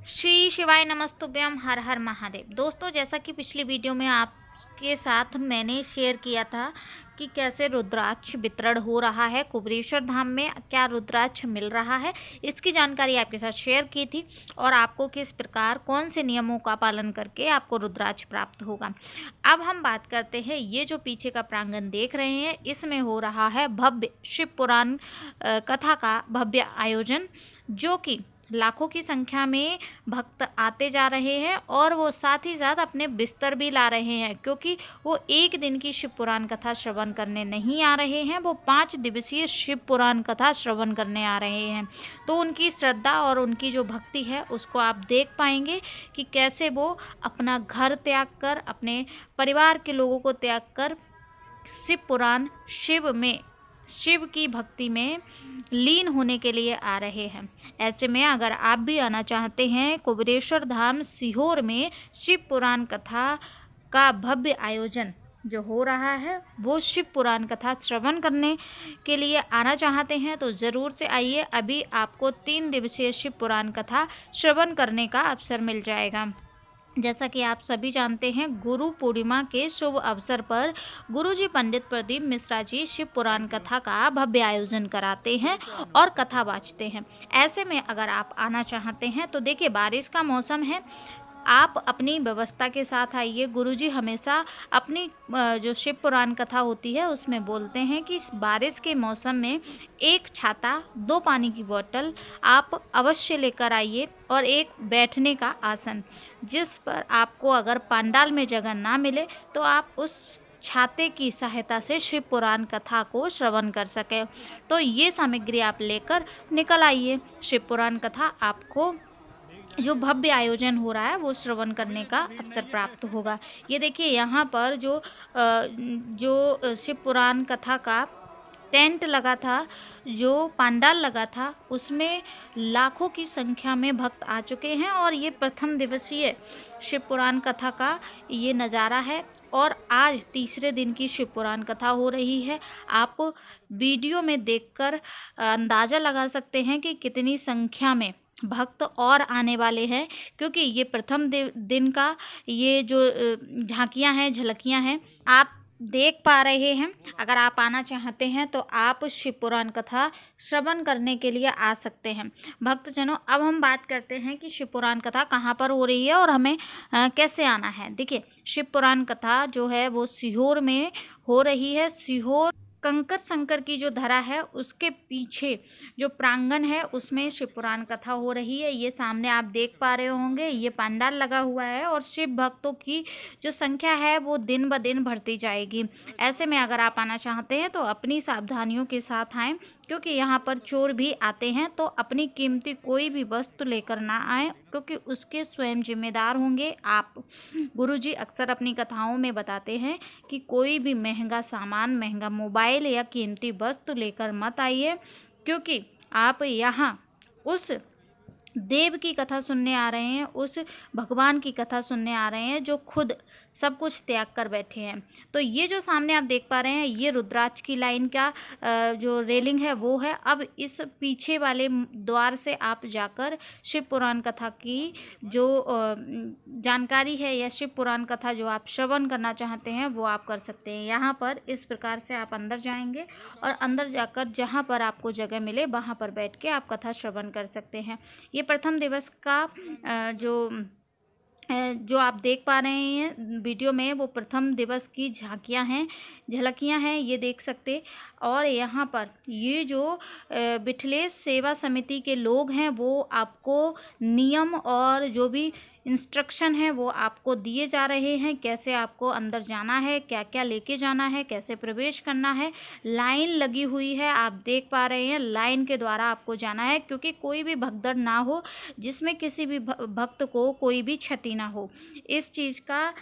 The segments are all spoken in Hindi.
श्री शिवाय नमस्तुभ्यम हर हर महादेव। दोस्तों, जैसा कि पिछली वीडियो में आपके साथ मैंने शेयर किया था कि कैसे रुद्राक्ष वितरण हो रहा है कुबेरेश्वर धाम में, क्या रुद्राक्ष मिल रहा है, इसकी जानकारी आपके साथ शेयर की थी और आपको किस प्रकार कौन से नियमों का पालन करके आपको रुद्राक्ष प्राप्त होगा। अब हम बात करते हैं, ये जो पीछे का प्रांगण देख रहे हैं इसमें हो रहा है भव्य शिव पुराण कथा का भव्य आयोजन, जो कि लाखों की संख्या में भक्त आते जा रहे हैं और वो साथ ही साथ अपने बिस्तर भी ला रहे हैं, क्योंकि वो एक दिन की शिव पुराण कथा श्रवण करने नहीं आ रहे हैं, वो 5 दिवसीय शिव पुराण कथा श्रवण करने आ रहे हैं। तो उनकी श्रद्धा और उनकी जो भक्ति है उसको आप देख पाएंगे कि कैसे वो अपना घर त्याग कर, अपने परिवार के लोगों को त्याग कर शिव पुराण शिव की भक्ति में लीन होने के लिए आ रहे हैं। ऐसे में अगर आप भी आना चाहते हैं कुबेरेश्वर धाम सीहोर में शिव पुराण कथा का भव्य आयोजन जो हो रहा है, वो शिव पुराण कथा श्रवण करने के लिए आना चाहते हैं तो ज़रूर से आइए। अभी आपको 3 दिवसीय शिव पुराण कथा श्रवण करने का अवसर मिल जाएगा। जैसा कि आप सभी जानते हैं, गुरु पूर्णिमा के शुभ अवसर पर गुरुजी पंडित प्रदीप मिश्रा जी शिव पुराण कथा का भव्य आयोजन कराते हैं और कथा वाचते हैं। ऐसे में अगर आप आना चाहते हैं तो देखिए, बारिश का मौसम है, आप अपनी व्यवस्था के साथ आइए। गुरुजी हमेशा अपनी जो शिव पुराण कथा होती है उसमें बोलते हैं कि इस बारिश के मौसम में 1 छाता, 2 पानी की बोतल आप अवश्य लेकर आइए और एक बैठने का आसन, जिस पर आपको अगर पंडाल में जगह ना मिले तो आप उस छाते की सहायता से शिव पुराण कथा को श्रवण कर सकें। तो ये सामग्री आप लेकर निकल आइए। शिव पुराण कथा आपको जो भव्य आयोजन हो रहा है वो श्रवण करने का अवसर प्राप्त होगा। ये देखिए, यहाँ पर जो शिव पुराण कथा का टेंट लगा था, जो पंडाल लगा था, उसमें लाखों की संख्या में भक्त आ चुके हैं और ये प्रथम दिवसीय शिव पुराण कथा का ये नज़ारा है और आज तीसरे दिन की शिव पुराण कथा हो रही है। आप वीडियो में देखकर अंदाज़ा लगा सकते हैं कि कितनी संख्या में भक्त और आने वाले हैं, क्योंकि ये प्रथम दिन का ये जो झांकियां हैं, झलकियां हैं, आप देख पा रहे हैं। अगर आप आना चाहते हैं तो आप शिव पुराण कथा श्रवण करने के लिए आ सकते हैं। भक्तजनों, अब हम बात करते हैं कि शिव पुराण कथा कहाँ पर हो रही है और हमें कैसे आना है। देखिए, शिव पुराण कथा जो है वो सीहोर में हो रही है। सीहोर कंकर शंकर की जो धरा है उसके पीछे जो प्रांगण है उसमें शिव पुराण कथा हो रही है। ये सामने आप देख पा रहे होंगे, ये पंडाल लगा हुआ है और शिव भक्तों की जो संख्या है वो दिन ब दिन बढ़ती जाएगी। ऐसे में अगर आप आना चाहते हैं तो अपनी सावधानियों के साथ आएँ, क्योंकि यहाँ पर चोर भी आते हैं। तो अपनी कीमती कोई भी वस्तु लेकर ना आएँ, क्योंकि उसके स्वयं जिम्मेदार होंगे आप। गुरुजी अक्सर अपनी कथाओं में बताते हैं कि कोई भी महंगा सामान, महंगा मोबाइल या कीमती वस्तु लेकर मत आइए, क्योंकि आप यहाँ उस देव की कथा सुनने आ रहे हैं, उस भगवान की कथा सुनने आ रहे हैं जो खुद सब कुछ त्याग कर बैठे हैं। तो ये जो सामने आप देख पा रहे हैं, ये रुद्राक्ष की लाइन का जो रेलिंग है वो है। अब इस पीछे वाले द्वार से आप जाकर शिव पुराण कथा की जो जानकारी है या शिव पुराण कथा जो आप श्रवण करना चाहते हैं वो आप कर सकते हैं। यहाँ पर इस प्रकार से आप अंदर जाएंगे और अंदर जाकर जहाँ पर आपको जगह मिले वहाँ पर बैठ के आप कथा श्रवण कर सकते हैं। ये प्रथम दिवस का जो आप देख पा रहे हैं वीडियो में, वो प्रथम दिवस की झांकियां हैं, झलकियां हैं, ये देख सकते। और यहाँ पर ये जो बिठलेश सेवा समिति के लोग हैं वो आपको नियम और जो भी इंस्ट्रक्शन है वो आपको दिए जा रहे हैं, कैसे आपको अंदर जाना है, क्या क्या लेके जाना है, कैसे प्रवेश करना है। लाइन लगी हुई है, आप देख पा रहे हैं, लाइन के द्वारा आपको जाना है, क्योंकि कोई भी भगदड़ ना हो जिसमें किसी भी भक्त को कोई भी क्षति ना हो। इस चीज़ का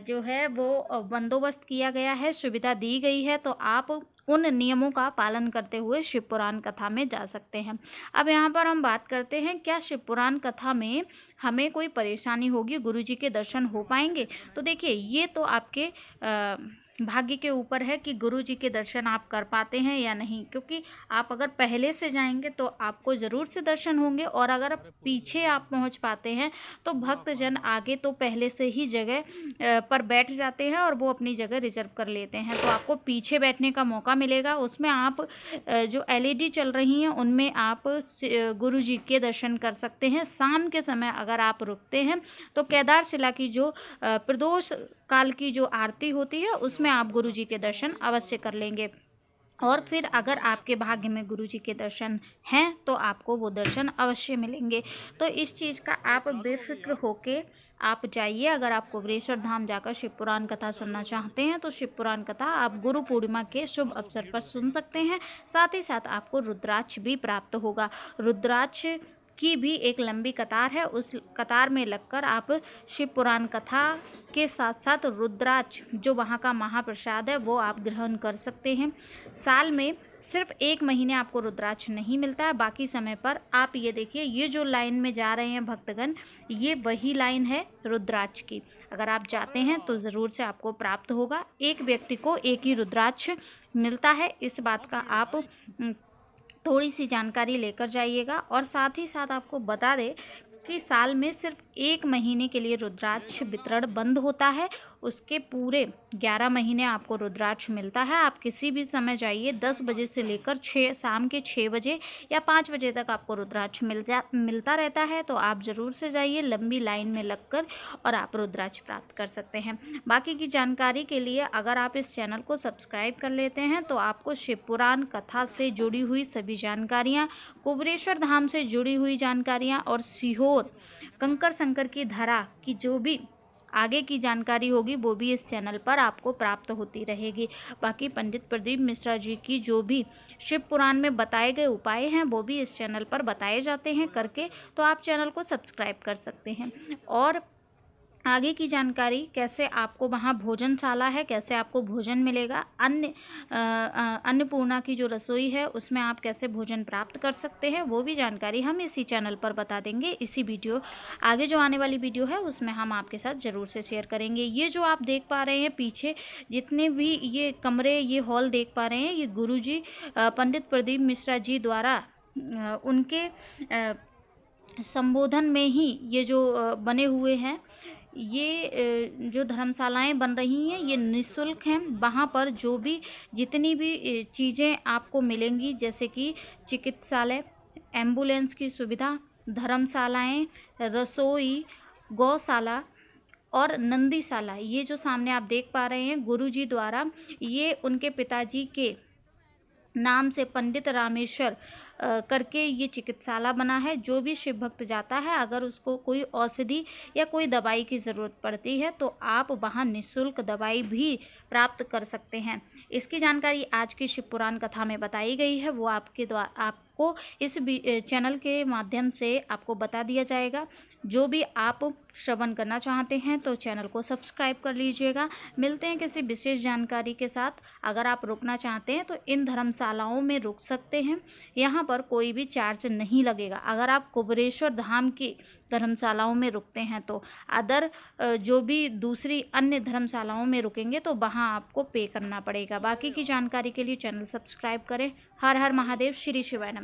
जो है वो बंदोबस्त किया गया है, सुविधा दी गई है। तो आप उन नियमों का पालन करते हुए शिव पुराण कथा में जा सकते हैं। अब यहाँ पर हम बात करते हैं, क्या शिव पुराण कथा में हमें कोई परेशानी होगी, गुरुजी के दर्शन हो पाएंगे? तो देखिए, ये तो आपके भाग्य के ऊपर है कि गुरु जी के दर्शन आप कर पाते हैं या नहीं, क्योंकि आप अगर पहले से जाएंगे तो आपको ज़रूर से दर्शन होंगे, और अगर आप पीछे आप पहुंच पाते हैं तो भक्तजन आगे तो पहले से ही जगह पर बैठ जाते हैं और वो अपनी जगह रिजर्व कर लेते हैं, तो आपको पीछे बैठने का मौका मिलेगा। उसमें आप जो LED चल रही हैं उनमें आप गुरु जी के दर्शन कर सकते हैं। शाम के समय अगर आप रुकते हैं तो केदार शिला की जो प्रदोष काल की जो आरती होती है उसमें आप गुरु जी के दर्शन अवश्य कर लेंगे। और फिर अगर आपके भाग्य में गुरु जी के दर्शन हैं तो आपको वो दर्शन अवश्य मिलेंगे। तो इस चीज़ का आप बेफिक्र होके आप जाइए। अगर आप कुबेरेश्वर धाम जाकर शिव पुराण कथा सुनना चाहते हैं तो शिव पुराण कथा आप गुरु पूर्णिमा के शुभ अवसर पर सुन सकते हैं। साथ ही साथ आपको रुद्राक्ष भी प्राप्त होगा। रुद्राक्ष की भी एक लंबी कतार है, उस कतार में लगकर आप शिव पुराण कथा के साथ साथ रुद्राक्ष जो वहाँ का महाप्रसाद है वो आप ग्रहण कर सकते हैं। साल में सिर्फ 1 महीने आपको रुद्राक्ष नहीं मिलता है, बाकी समय पर आप ये देखिए, ये जो लाइन में जा रहे हैं भक्तगण, ये वही लाइन है रुद्राक्ष की। अगर आप जाते हैं तो ज़रूर से आपको प्राप्त होगा। एक व्यक्ति को एक ही रुद्राक्ष मिलता है, इस बात का आप थोड़ी सी जानकारी लेकर जाइएगा। और साथ ही साथ आपको बता दें कि साल में सिर्फ 1 महीने के लिए रुद्राक्ष वितरण बंद होता है, उसके पूरे 11 महीने आपको रुद्राक्ष मिलता है। आप किसी भी समय जाइए, 10 बजे से लेकर शाम के 6 बजे या 5 बजे तक आपको रुद्राक्ष मिलता रहता है। तो आप ज़रूर से जाइए लंबी लाइन में लगकर और आप रुद्राक्ष प्राप्त कर सकते हैं। बाकी की जानकारी के लिए अगर आप इस चैनल को सब्सक्राइब कर लेते हैं तो आपको शिव पुराण कथा से जुड़ी हुई सभी जानकारियाँ, कुबेरेश्वर धाम से जुड़ी हुई जानकारियाँ और सीहोर कंकर शंकर की धरा की जो भी आगे की जानकारी होगी वो भी इस चैनल पर आपको प्राप्त होती रहेगी। बाकी पंडित प्रदीप मिश्रा जी की जो भी शिव पुराण में बताए गए उपाय हैं वो भी इस चैनल पर बताए जाते हैं करके, तो आप चैनल को सब्सक्राइब कर सकते हैं। और आगे की जानकारी, कैसे आपको वहाँ भोजनशाला है, कैसे आपको भोजन मिलेगा, अन्नपूर्णा की जो रसोई है उसमें आप कैसे भोजन प्राप्त कर सकते हैं, वो भी जानकारी हम इसी चैनल पर बता देंगे। इसी वीडियो आगे जो आने वाली वीडियो है उसमें हम आपके साथ ज़रूर से शेयर करेंगे। ये जो आप देख पा रहे हैं पीछे जितने भी ये कमरे, ये हॉल देख पा रहे हैं, ये गुरुजी पंडित प्रदीप मिश्रा जी द्वारा उनके संबोधन में ही ये जो बने हुए हैं, ये जो धर्मशालाएं बन रही हैं ये निःशुल्क हैं। वहाँ पर जो भी जितनी भी चीज़ें आपको मिलेंगी, जैसे कि चिकित्सालय, एम्बुलेंस की सुविधा, धर्मशालाएं, रसोई, गौशाला और नंदीशाला, ये जो सामने आप देख पा रहे हैं गुरुजी द्वारा, ये उनके पिताजी के नाम से पंडित रामेश्वर करके ये चिकित्सालय बना है। जो भी शिव भक्त जाता है, अगर उसको कोई औषधि या कोई दवाई की ज़रूरत पड़ती है तो आप वहाँ निःशुल्क दवाई भी प्राप्त कर सकते हैं। इसकी जानकारी आज की शिव पुराण कथा में बताई गई है, वो आपको इस चैनल के माध्यम से आपको बता दिया जाएगा। जो भी आप श्रवण करना चाहते हैं तो चैनल को सब्सक्राइब कर लीजिएगा। मिलते हैं किसी विशेष जानकारी के साथ। अगर आप रुकना चाहते हैं तो इन धर्मशालाओं में रुक सकते हैं, यहाँ पर कोई भी चार्ज नहीं लगेगा। अगर आप कुबेरेश्वर धाम की धर्मशालाओं में रुकते हैं तो अदर जो भी दूसरी अन्य धर्मशालाओं में रुकेंगे तो वहाँ आपको पे करना पड़ेगा। बाकी की जानकारी के लिए चैनल सब्सक्राइब करें। हर हर महादेव, श्री शिवाय नमः।